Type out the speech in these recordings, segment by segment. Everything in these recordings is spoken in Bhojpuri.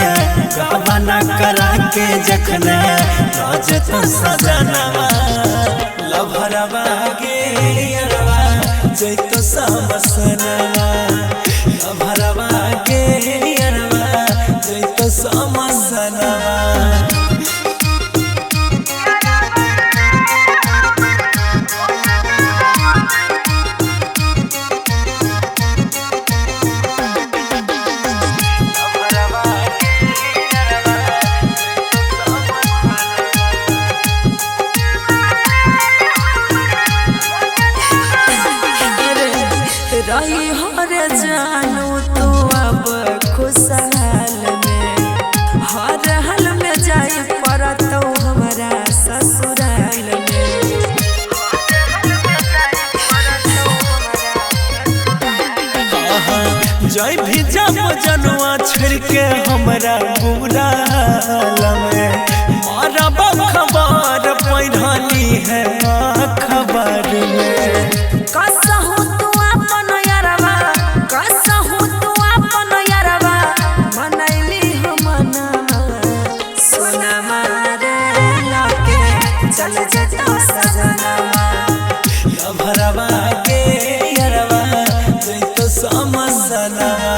गवाना करा के जखने रोज तो सजनवा लभरवा गे अरवा जैतो समसनवा लभरवा गे अरवा जैतो समसनवा। रही हो रे जानू तू अब खुशहाल में हर हाल में जाए पड़त हमारा ससुराल में। जय भी जब जनुआ छिड़ के हमरा बुरा में मारा खबर पैधानी है खबर में। कसहु तू अपन यारवा कसहु तू अपन यारवा मनैली हमना सोनमा रे लके चल जतो सजनवा लभरवा गे अरवा जैतो समसनवा।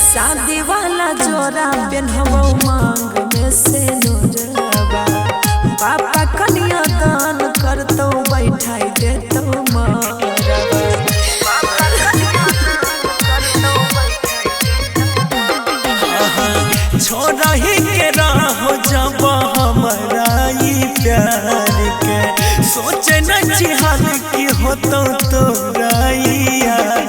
शादी वाला जोरा पेन्हबो मांग में से नोरबा पापा कन्या दान करतो बैठाई देतो मारबा पापा कन्या दान करतो बैठाई देतो। छोड़ा ही के राह जब हमरा ई प्यार के सोचे न चिहाल की होतो तोरा यार